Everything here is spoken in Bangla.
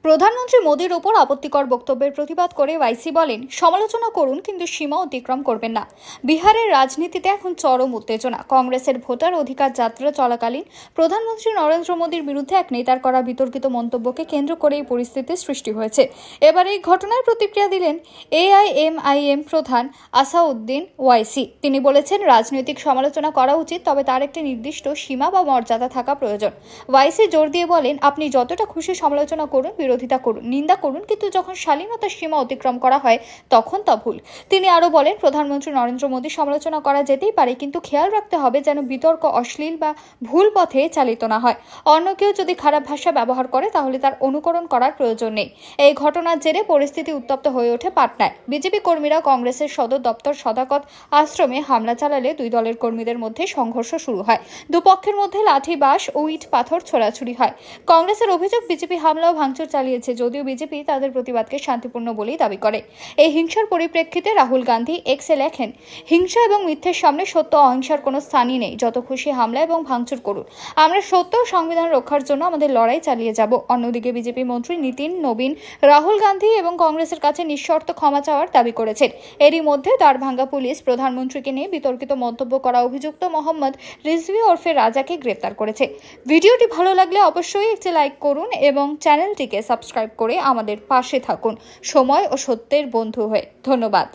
প্রধানমন্ত্রী মোদীর ওপর আপত্তিকর বক্তব্যের প্রতিবাদ করে ওয়াইসি বলেন, সমালোচনা করুন কিন্তু সীমা অতিক্রম করবেন না। বিহারের রাজনীতিতে এখন চরম উত্তেজনা। কংগ্রেসের ভোটার অধিকার যাত্রা চলাকালীন প্রধানমন্ত্রী নরেন্দ্র মোদীর বিরুদ্ধে এক নেতার করা বিতর্কিত মন্তব্যকে কেন্দ্র করে এই পরিস্থিতির সৃষ্টি হয়েছে। এবার এই ঘটনায় প্রতিক্রিয়া দিলেন এআইএমআইএম প্রধান আসাউদ্দিন ওয়াইসি। তিনি বলেছেন, রাজনৈতিক সমালোচনা করা উচিত, তবে তার একটি নির্দিষ্ট সীমা বা মর্যাদা থাকা প্রয়োজন। ওয়াইসি জোর দিয়ে বলেন, আপনি যতটা খুশি সমালোচনা করুন, বিরোধিতা করুন, নিন্দা করুন, কিন্তু যখন শালীনতার সীমা অতিক্রম করা হয় তখন তা ভুল। তিনি আরো বলেন, প্রধানমন্ত্রী নরেন্দ্র মোদী সমালোচনা করা যেতেই পারে, কিন্তু খেয়াল রাখতে হবে যেন বিতর্ক অশ্লীল বা ভুল পথে চালিত না হয়। অন্য কেউ যদি খারাপ ভাষা ব্যবহার করে তাহলে তার অনুকরণ করার প্রয়োজন নেই। এই ঘটনার জেরে পরিস্থিতি উত্তপ্ত হয়ে ওঠে পাটনায়। বিজেপি কর্মীরা কংগ্রেসের সদর দপ্তর সদাকত আশ্রমে হামলা চালালে দুই দলের কর্মীদের মধ্যে সংঘর্ষ শুরু হয়। দুপক্ষের মধ্যে লাঠি, বাঁশ ও ইট পাথর ছোড়াছুড়ি হয়। কংগ্রেসের অভিযোগ, বিজেপি হামলা ও ভাঙচুর চালিয়েছে, যদিও বিজেপি তাদের প্রতিবাদকে শান্তিপূর্ণ বলেই দাবি করে। এই হিংসার পরিপ্রেক্ষিতে রাহুল গান্ধী এক্সে লেখেন, হিংসা এবং মিথ্যের সামনে সত্য অহিংসার কোনো স্থানই নেই। যত খুশি হামলা এবং ভাঙচুর করুন, আমরা সত্য ও সংবিধান রক্ষার জন্য আমাদের লড়াই চালিয়ে যাব। অন্যদিকে বিজেপি মন্ত্রী নীতিন নবীন রাহুল গান্ধী এবং কংগ্রেসের কাছে নিঃশর্ত ক্ষমা চাওয়ার দাবি করেছেন। এরই মধ্যে দারভাঙ্গা পুলিশ প্রধানমন্ত্রীকে নিয়ে বিতর্কিত মন্তব্য করা অভিযুক্ত মোহাম্মদ রিজভি ওরফে রাজাকে গ্রেফতার করেছে। ভিডিওটি ভালো লাগলে অবশ্যই একটি লাইক করুন এবং চ্যানেলটিকে সাবস্ক্রাইব করে আমাদের পাশে থাকুন, সময় ও সত্যের বন্ধু হয়ে। ধন্যবাদ।